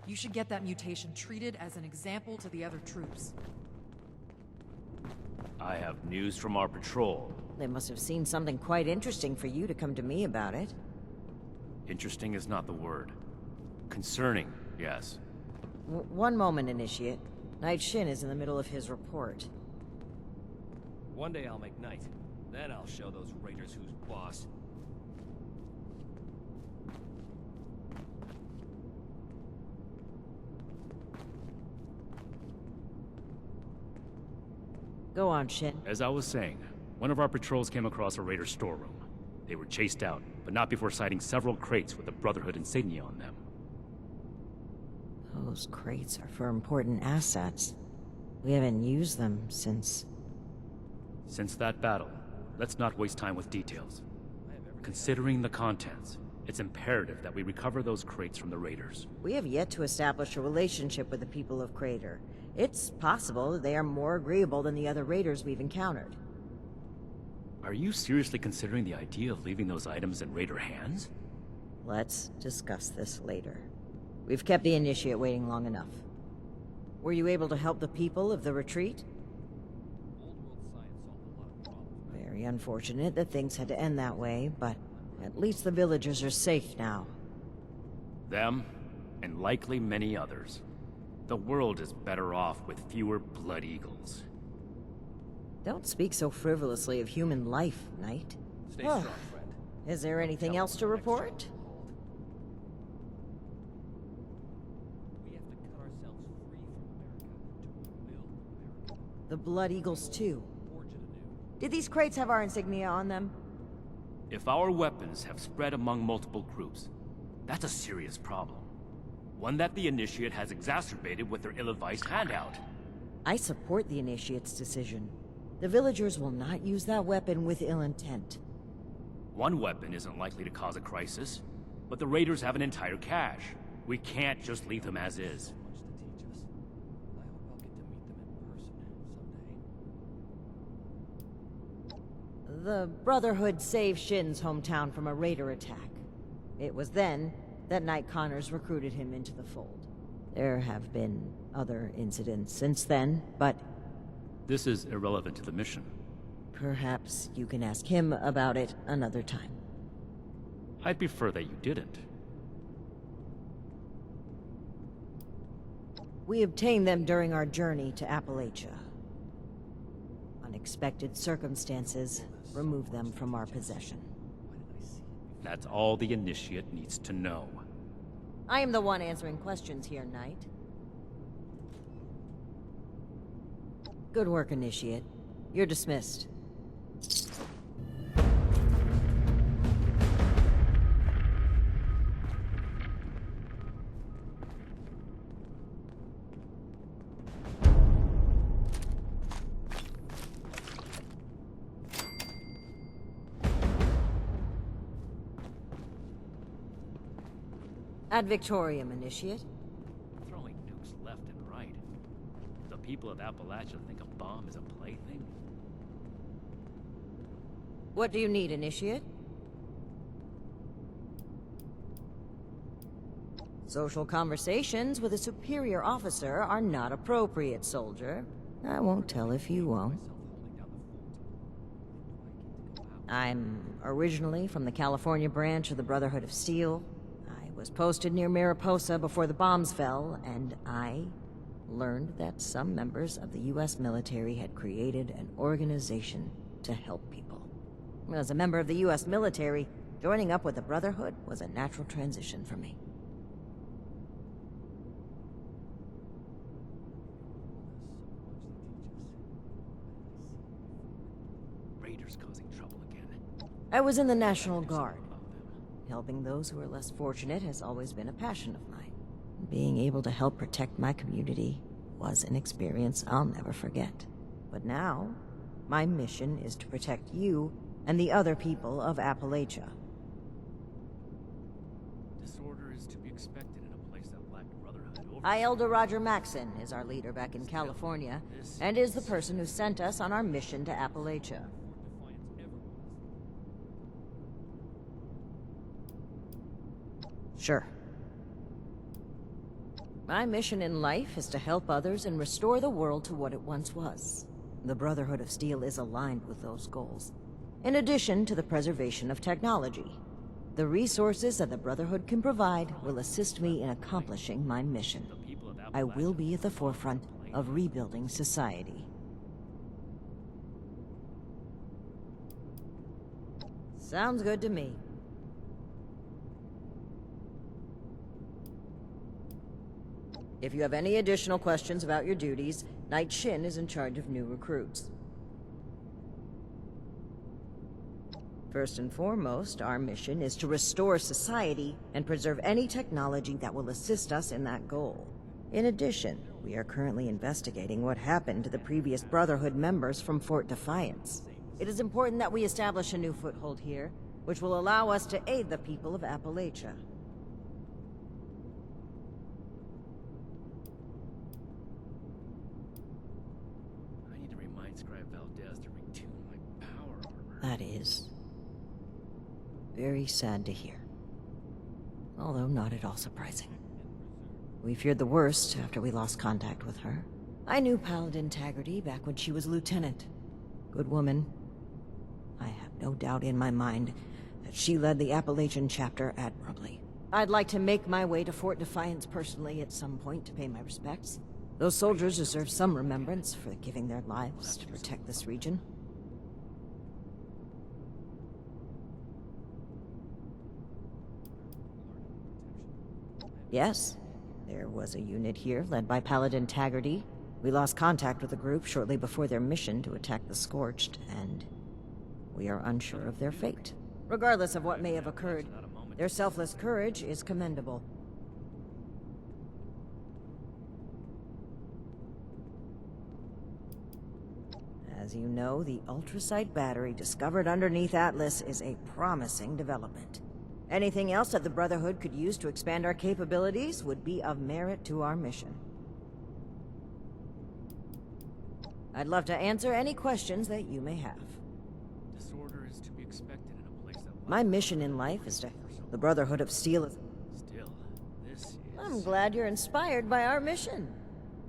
You should get that mutation treated as an example to the other troops. I have news from our patrol. They must have seen something quite interesting for you to come to me about it. Interesting is not the word. Concerning, yes. One moment, Initiate. Knight Shin is in the middle of his report. One day I'll make Knight. Then I'll show those raiders who's boss. Go on, Shin. As I was saying, one of our patrols came across a raider storeroom. They were chased out, but not before sighting several crates with the Brotherhood insignia on them. Those crates are for important assets. We haven't used them since... Since that battle, let's not waste time with details. Considering the contents, it's imperative that we recover those crates from the raiders. We have yet to establish a relationship with the people of Crater. It's possible that they are more agreeable than the other raiders we've encountered. Are you seriously considering the idea of leaving those items in raider hands? Let's discuss this later. We've kept the Initiate waiting long enough. Were you able to help the people of the retreat? Very unfortunate that things had to end that way, but at least the villagers are safe now. Them, and likely many others. The world is better off with fewer Blood Eagles. Don't speak so frivolously of human life, Knight. Stay strong, friend. Is there anything else to report? We have to cut ourselves free from America to rebuild America. The Blood Eagles, too. Forge it anew. Did these crates have our insignia on them? If our weapons have spread among multiple groups, that's a serious problem. One that the Initiate has exacerbated with their ill-advised handout. I support the Initiate's decision. The villagers will not use that weapon with ill intent. One weapon isn't likely to cause a crisis, but the raiders have an entire cache. We can't just leave them as is. Much to teach us. I hope I'll get to meet them in person someday. The Brotherhood saved Shin's hometown from a raider attack. It was then that Knight Connors recruited him into the fold. There have been other incidents since then, but This is irrelevant to the mission. perhaps you can ask him about it another time. I'd prefer that you didn't. We obtained them during our journey to Appalachia. Unexpected circumstances removed them from our possession. That's all the Initiate needs to know. I am the one answering questions here, Knight. Good work, Initiate. You're dismissed. Ad Victorium, Initiate. Throwing nukes left and right. The people of Appalachia think a bomb is a plaything? What do you need, Initiate? Social conversations with a superior officer are not appropriate, soldier. I won't tell if you won't. I'm originally from the California branch of the Brotherhood of Steel. I was posted near Mariposa before the bombs fell, and I learned that some members of the U.S. military had created an organization to help people. As a member of the U.S. military, joining up with the Brotherhood was a natural transition for me. Raiders causing trouble again. I was in the National Guard. Helping those who are less fortunate has always been a passion of mine. Being able to help protect my community was an experience I'll never forget. But now, my mission is to protect you and the other people of Appalachia. Disorder is to be expected in a place that lacked brotherhood. Elder Roger Maxson is our leader back in California, and is the person who sent us on our mission to Appalachia. Sure. My mission in life is to help others and restore the world to what it once was. The Brotherhood of Steel is aligned with those goals, in addition to the preservation of technology. The resources that the Brotherhood can provide will assist me in accomplishing my mission. I will be at the forefront of rebuilding society. Sounds good to me. If you have any additional questions about your duties, Knight Shin is in charge of new recruits. First and foremost, our mission is to restore society and preserve any technology that will assist us in that goal. In addition, we are currently investigating what happened to the previous Brotherhood members from Fort Defiance. It is important that we establish a new foothold here, which will allow us to aid the people of Appalachia. I need to remind Scribe Valdez to retune my power armor. That is very sad to hear. Although not at all surprising. We feared the worst after we lost contact with her. I knew Paladin Taggarty back when she was lieutenant. Good woman. I have no doubt in my mind that she led the Appalachian chapter admirably. I'd like to make my way to Fort Defiance personally at some point to pay my respects. Those soldiers deserve some remembrance for giving their lives to protect this region. Yes, there was a unit here led by Paladin Taggarty. We lost contact with the group shortly before their mission to attack the Scorched, and we are unsure of their fate. Regardless of what may have occurred, their selfless courage is commendable. As you know, the ultrasight battery discovered underneath Atlas is a promising development. Anything else that the Brotherhood could use to expand our capabilities would be of merit to our mission. I'd love to answer any questions that you may have. Disorder is to be expected in a place that... My mission in life is to... The Brotherhood of Steel is... Still, this is... I'm glad you're inspired by our mission.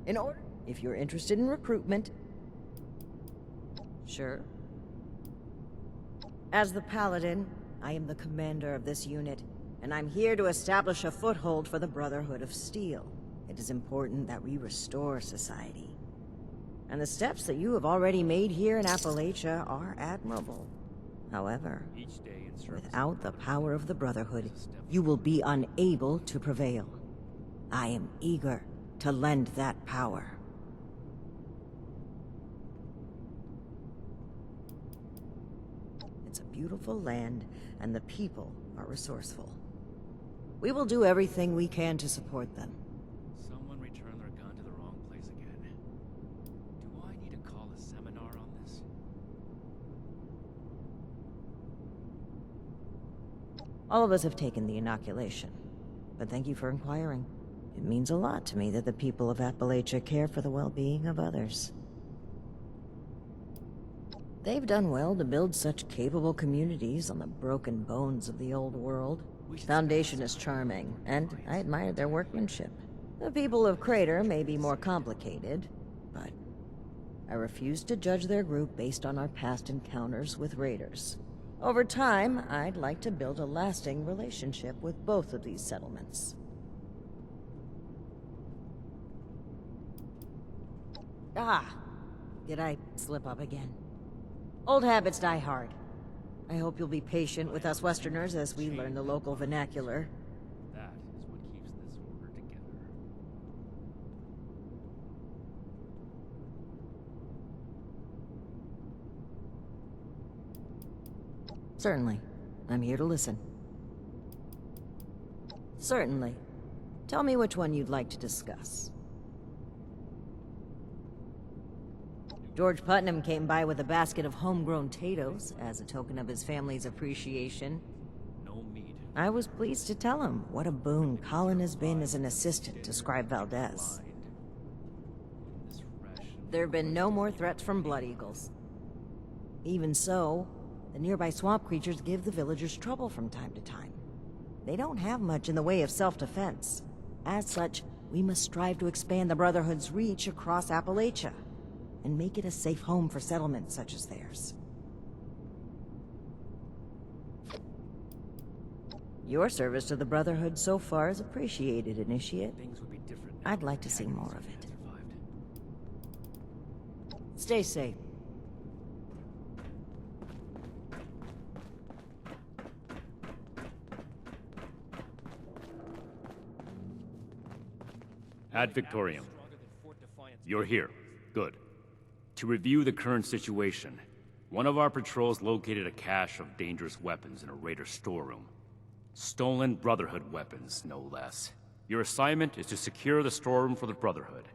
In order... If you're interested in recruitment... Sure. As the Paladin, I am the commander of this unit, and I'm here to establish a foothold for the Brotherhood of Steel. It is important that we restore society. And the steps that you have already made here in Appalachia are admirable. However, Each day in service... without the power of the Brotherhood, you will be unable to prevail. I am eager to lend that power. It's a beautiful land, and the people are resourceful. We will do everything we can to support them. Someone returned their gun to the wrong place again. Do I need to call a seminar on this? All of us have taken the inoculation, but thank you for inquiring. It means a lot to me that the people of Appalachia care for the well-being of others. They've done well to build such capable communities on the broken bones of the old world. Foundation is charming, and I admire their workmanship. The people of Crater may be more complicated, but I refuse to judge their group based on our past encounters with raiders. Over time, I'd like to build a lasting relationship with both of these settlements. Ah! Did I slip up again? Old habits die hard. I hope you'll be patient with us Westerners as we learn the local vernacular. That is what keeps this order together. Certainly. I'm here to listen. Certainly. Tell me which one you'd like to discuss. George Putnam came by with a basket of homegrown potatoes as a token of his family's appreciation. No meat. I was pleased to tell him what a boon Colin has been as an assistant to Scribe Valdez. This ration... There have been no more threats from Blood Eagles. Even so, the nearby swamp creatures give the villagers trouble from time to time. They don't have much in the way of self-defense. As such, We must strive to expand the Brotherhood's reach across Appalachia, and make it a safe home for settlements such as theirs. Your service to the Brotherhood so far is appreciated, Initiate. Things would be different now I'd like if to see Hackers more of had it. survived. Stay safe. Ad Victorium. You're here. Good. To review the current situation, one of our patrols located a cache of dangerous weapons in a raider's storeroom. Stolen Brotherhood weapons, no less. Your assignment is to secure the storeroom for the Brotherhood,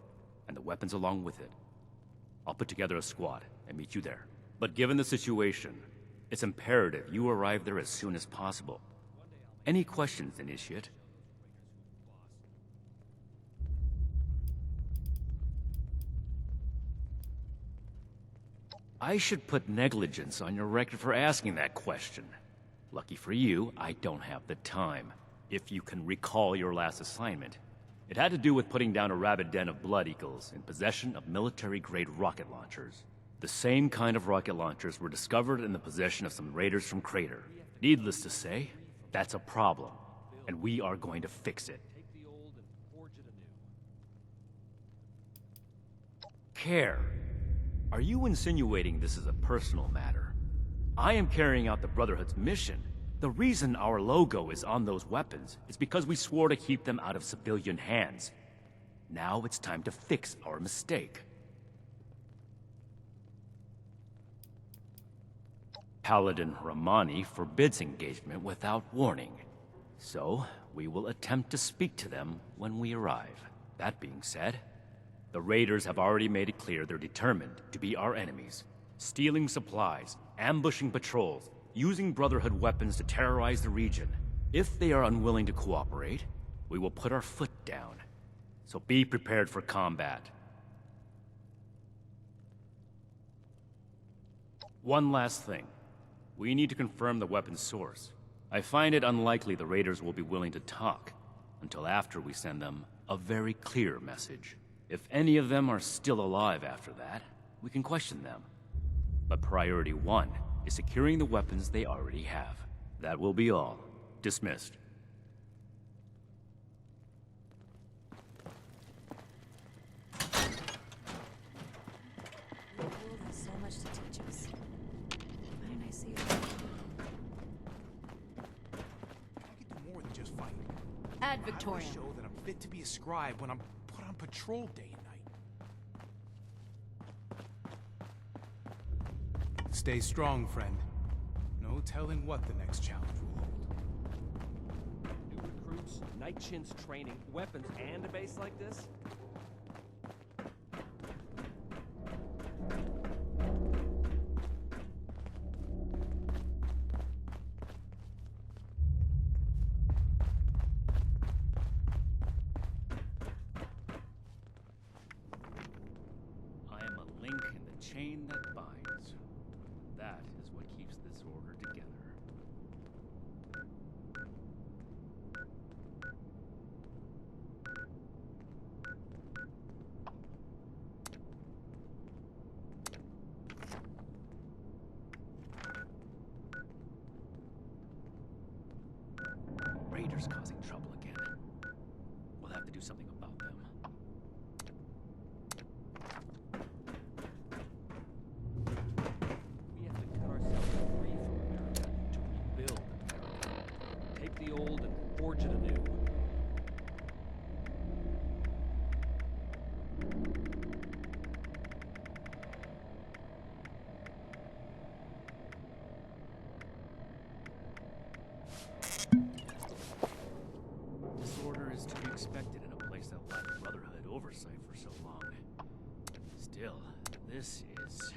and the weapons along with it. I'll put together a squad and meet you there. But given the situation, it's imperative you arrive there as soon as possible. Any questions, Initiate? I should put negligence on your record for asking that question. Lucky for you, I don't have the time. If you can recall your last assignment. It had to do with putting down a rabid den of blood eagles in possession of military-grade rocket launchers. The same kind of rocket launchers were discovered in the possession of some raiders from Crater. Needless to say, that's a problem, and we are going to fix it. Take the old and forge it anew. Care. Are you insinuating this is a personal matter? I am carrying out the Brotherhood's mission. The reason our logo is on those weapons is because we swore to keep them out of civilian hands. Now it's time to fix our mistake. Paladin Ramani forbids engagement without warning. So, we will attempt to speak to them when we arrive. That being said, the raiders have already made it clear they're determined to be our enemies. Stealing supplies, ambushing patrols, using Brotherhood weapons to terrorize the region. If they are unwilling to cooperate, we will put our foot down. So be prepared for combat. One last thing. We need to confirm the weapon's source. I find it unlikely the raiders will be willing to talk until after we send them a very clear message. If any of them are still alive after that, we can question them. But priority one is securing the weapons they already have. That will be all. Dismissed. The world has so much to teach us. Why didn't I see it? I can do more than just fight. Ad I Victorium. will show that I'm fit to be a scribe when I'm put on patrol day and night. Stay strong, friend. No telling what the next challenge will hold. New recruits, night chins training, weapons, and a base like this? I am a link in the chain that binds. That is what keeps this order together. Raiders causing trouble again. We'll have to do something about them. We have to cut ourselves free from America to rebuild America. Take the old and forge it anew. Disorder is to be expected in a place that lacked Brotherhood oversight for so long. Still, this is...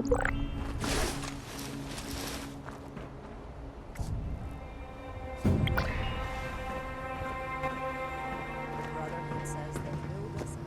Brotherhood says they build us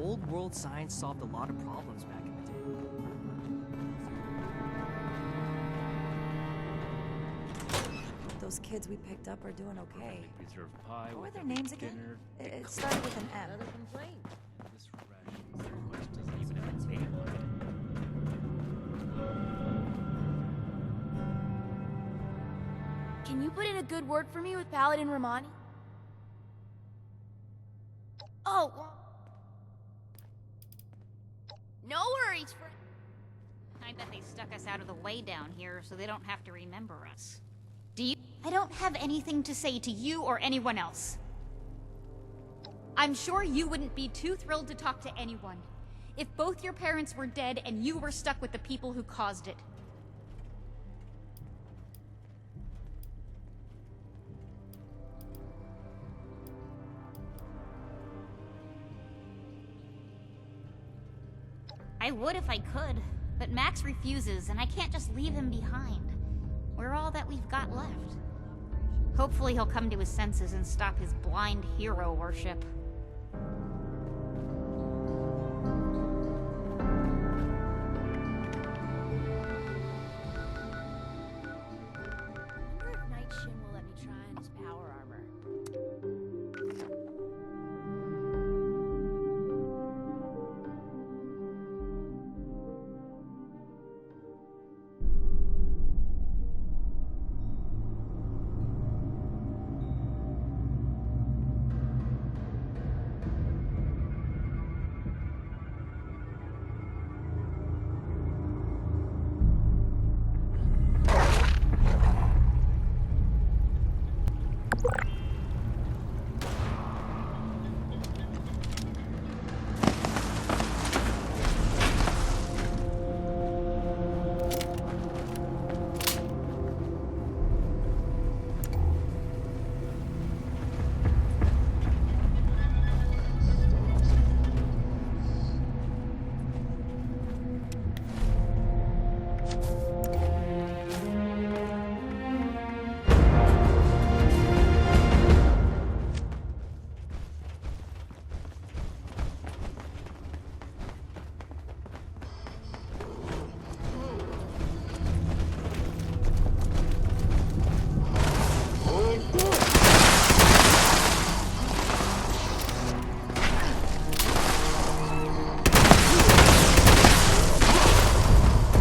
Old world science solved a lot of problems back in the day. Those kids we picked up are doing okay. Preserved pie What were with their every names again? dinner. It started with an M. Another complaint. This ration pretty much doesn't even have a name on it. Can you put in a good word for me with Paladin Romani? Oh, no worries, friend. I bet they stuck us out of the way down here so they don't have to remember us. I don't have anything to say to you or anyone else. I'm sure you wouldn't be too thrilled to talk to anyone if both your parents were dead and you were stuck with the people who caused it. I would if I could, but Max refuses, and I can't just leave him behind. We're all that we've got left. Hopefully he'll come to his senses and stop his blind hero worship. I wonder if Night Shin will let me try on his power armor.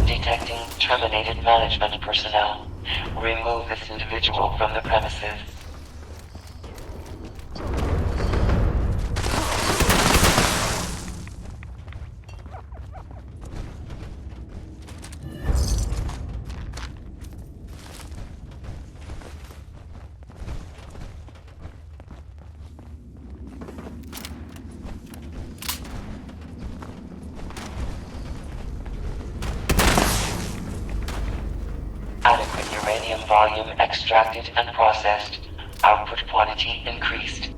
Detecting terminated management personnel. Remove this individual from the premises. Adequate uranium volume extracted and processed. Output quantity increased.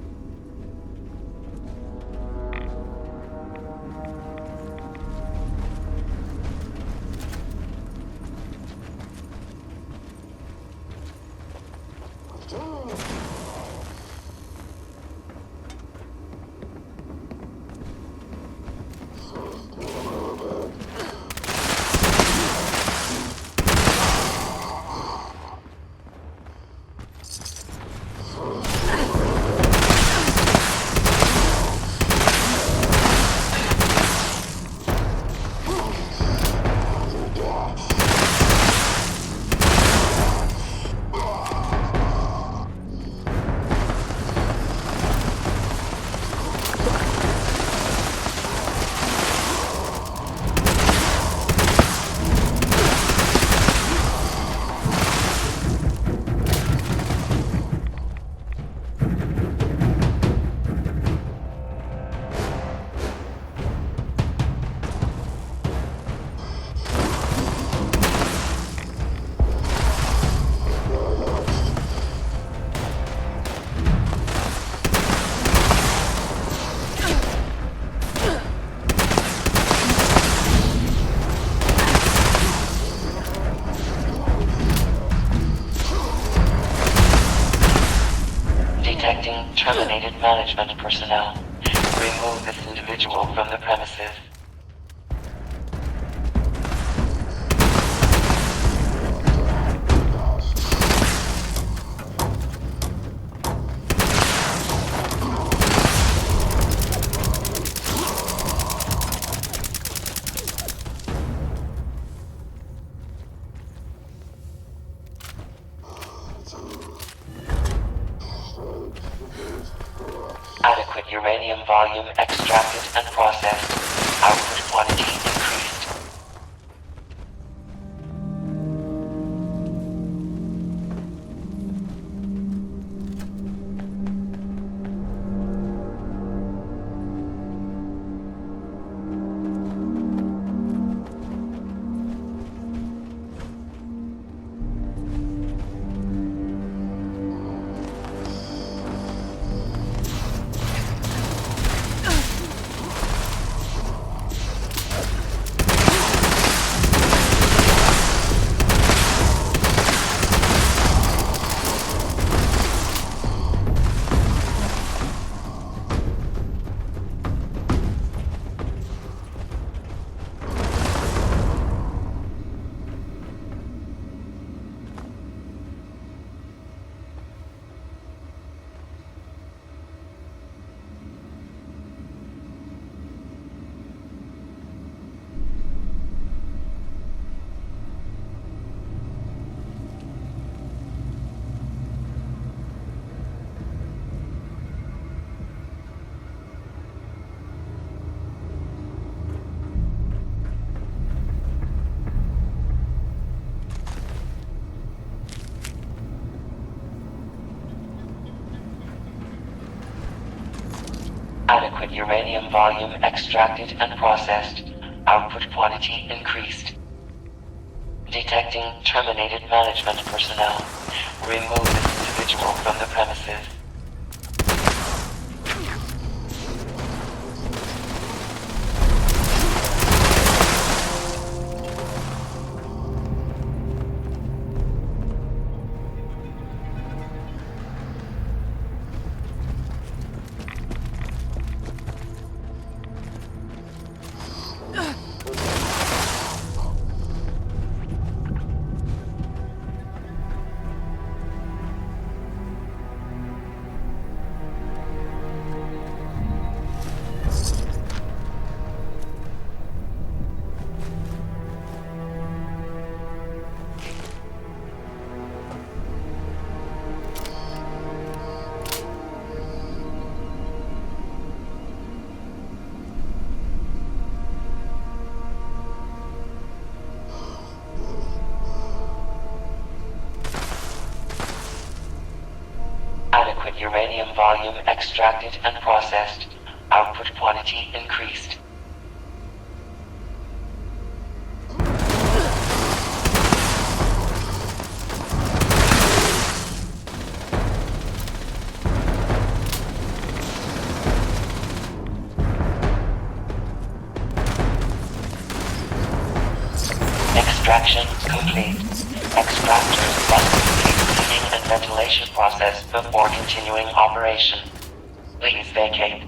terminated management personnel. Remove this individual from the premises. Adequate uranium volume extracted and processed. Output quantity increased. Adequate uranium volume extracted and processed. Output quantity increased. Detecting terminated management personnel. Remove this individual from the premises. Adequate uranium volume extracted and processed. Output quantity increased. Extraction complete. Extractors must complete cleaning and ventilation process before continuing operation. Please vacate.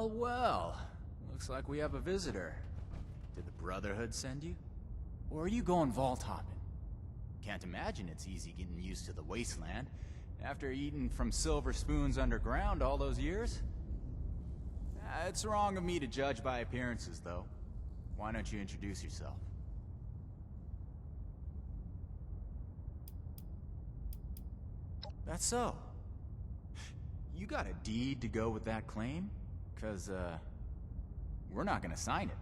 Well, well. Looks like we have a visitor. Did the Brotherhood send you? Or are you going vault hopping? Can't imagine it's easy getting used to the wasteland after eating from silver spoons underground all those years. It's wrong of me to judge by appearances, though. Why don't you introduce yourself? That's so. You got a deed to go with that claim? 'Cause, we're not gonna sign it.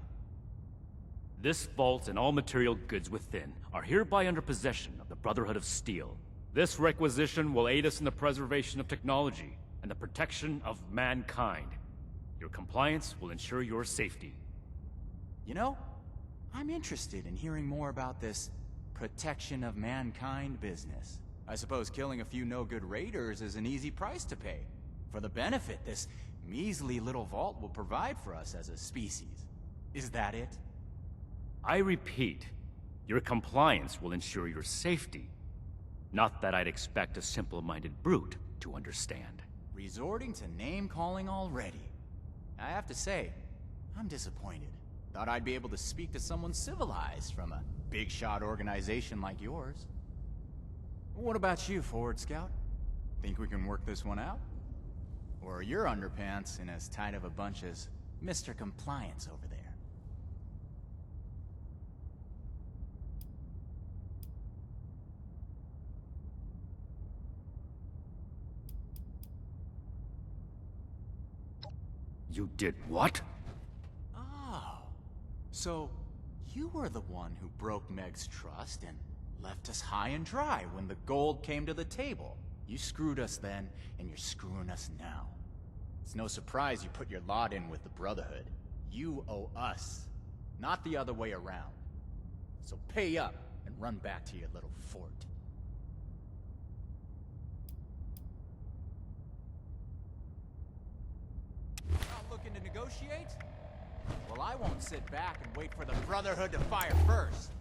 This vault and all material goods within are hereby under possession of the Brotherhood of Steel. This requisition will aid us in the preservation of technology and the protection of mankind. Your compliance will ensure your safety. You know, I'm interested in hearing more about this protection of mankind business. I suppose killing a few no-good raiders is an easy price to pay for the benefit this measly little vault will provide for us as a species. Is that it? I repeat, your compliance will ensure your safety. Not that I'd expect a simple-minded brute to understand. Resorting to name-calling already. I have to say, I'm disappointed. Thought I'd be able to speak to someone civilized from a big-shot organization like yours. What about you, Forward Scout? Think we can work this one out? Or are your underpants in as tight of a bunch as Mr. Compliance over there? You did what? Oh, so you were the one who broke Meg's trust and left us high and dry when the gold came to the table. You screwed us then, and you're screwing us now. It's no surprise you put your lot in with the Brotherhood. You owe us, not the other way around. So pay up and run back to your little fort. Not looking to negotiate? Well, I won't sit back and wait for the Brotherhood to fire first.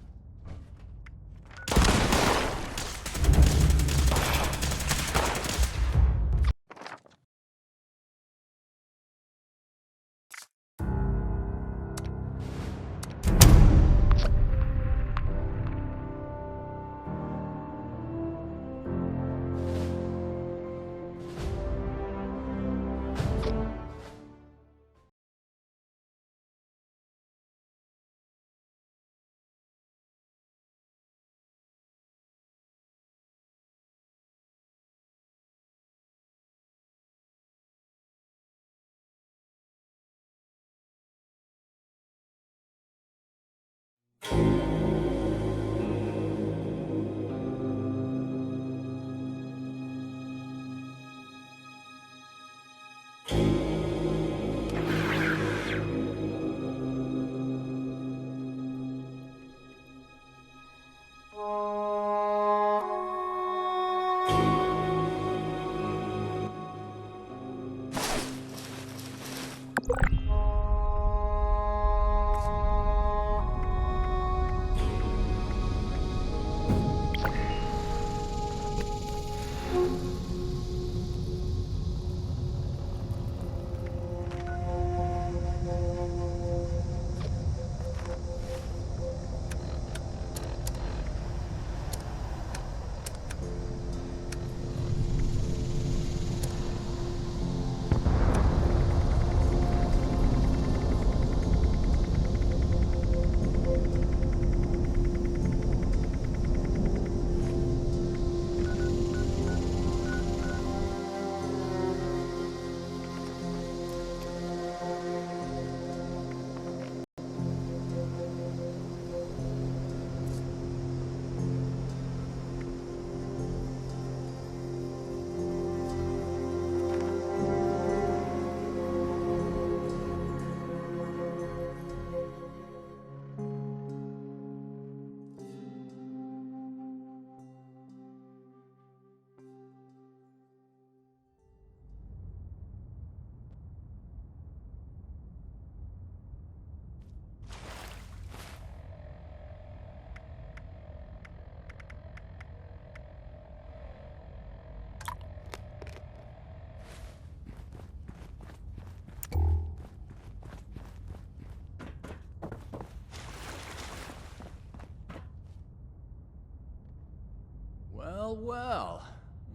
Well, well.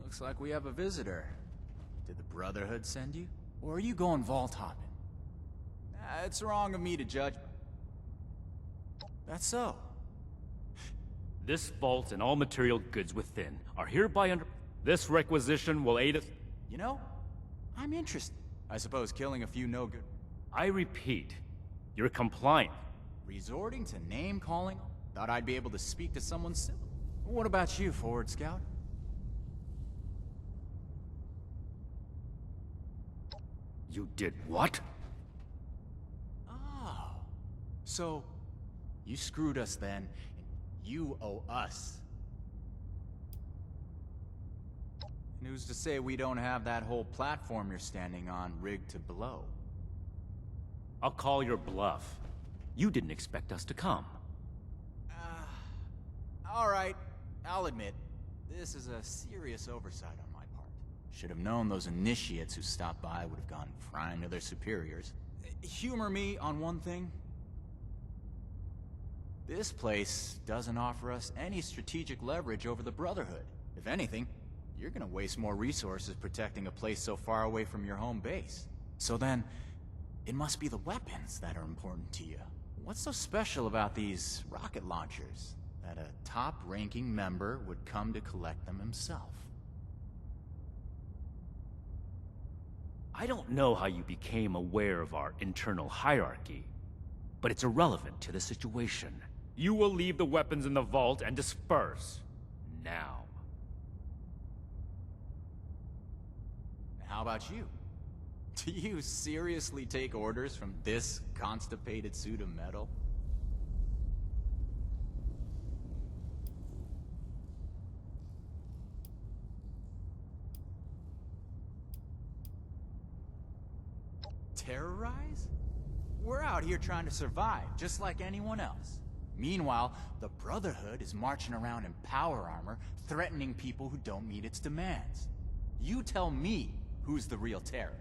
Looks like we have a visitor. Did the Brotherhood send you? Or are you going vault hopping? It's wrong of me to judge. That's so. This vault and all material goods within are hereby under... This requisition will aid us... You know, I'm interested. I suppose killing a few no-good... I repeat, you're compliant. Resorting to name-calling? Thought I'd be able to speak to someone civil. What about you, Forward Scout? You did what? Oh. So, you screwed us then, and you owe us. And who's to say we don't have that whole platform you're standing on rigged to blow? I'll call your bluff. You didn't expect us to come. Alright, I'll admit, this is a serious oversight on my part. Should have known those initiates who stopped by would have gone crying to their superiors. Humor me on one thing. This place doesn't offer us any strategic leverage over the Brotherhood. If anything, you're gonna waste more resources protecting a place so far away from your home base. So then, it must be the weapons that are important to you. What's so special about these rocket launchers that a top-ranking member would come to collect them himself? I don't know how you became aware of our internal hierarchy, but it's irrelevant to the situation. You will leave the weapons in the vault and disperse. Now. How about you? Do you seriously take orders from this constipated suit of metal? Terrorize? We're out here trying to survive, just like anyone else. Meanwhile, the Brotherhood is marching around in power armor, threatening people who don't meet its demands. You tell me who's the real terror.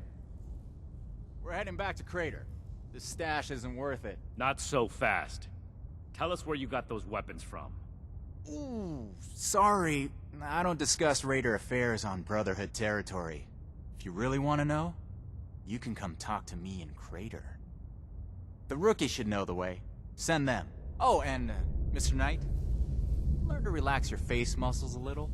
We're heading back to Crater. This stash isn't worth it. Not so fast. Tell us where you got those weapons from. Ooh, sorry. I don't discuss Raider affairs on Brotherhood territory. If you really want to know, you can come talk to me in Crater. The rookie should know the way. Send them. Oh, and Mr. Knight, learn to relax your face muscles a little.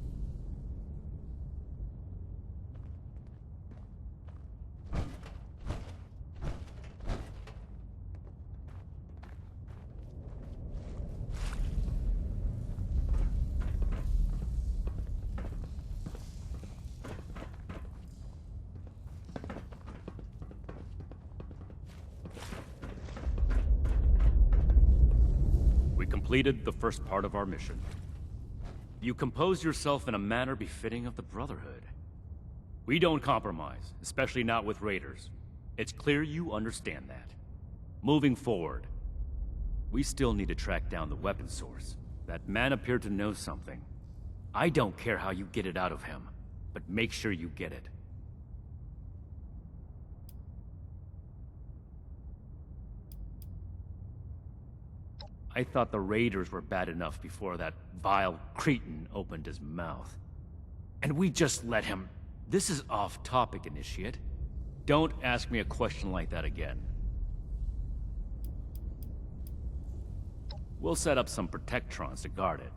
Completed the first part of our mission. You compose yourself in a manner befitting of the Brotherhood. We don't compromise, especially not with raiders. It's clear you understand that. Moving forward, we still need to track down the weapon source. That man appeared to know something. I don't care how you get it out of him, but make sure you get it. I thought the raiders were bad enough before that vile cretin opened his mouth. And we just let him... This is off-topic, Initiate. Don't ask me a question like that again. We'll set up some protectrons to guard it,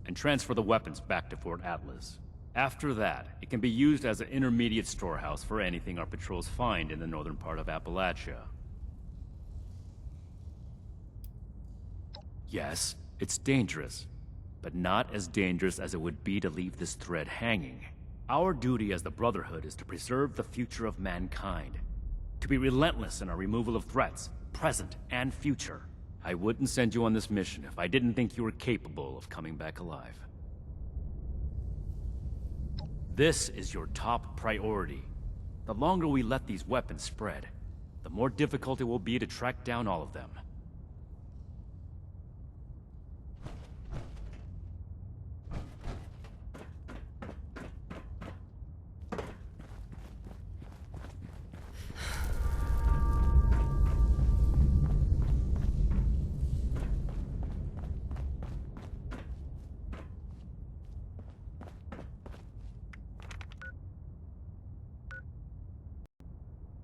and transfer the weapons back to Fort Atlas. After that, it can be used as an intermediate storehouse for anything our patrols find in the northern part of Appalachia. Yes, it's dangerous, but not as dangerous as it would be to leave this thread hanging. Our duty as the Brotherhood is to preserve the future of mankind, to be relentless in our removal of threats, present and future. I wouldn't send you on this mission if I didn't think you were capable of coming back alive. This is your top priority. The longer we let these weapons spread, the more difficult it will be to track down all of them.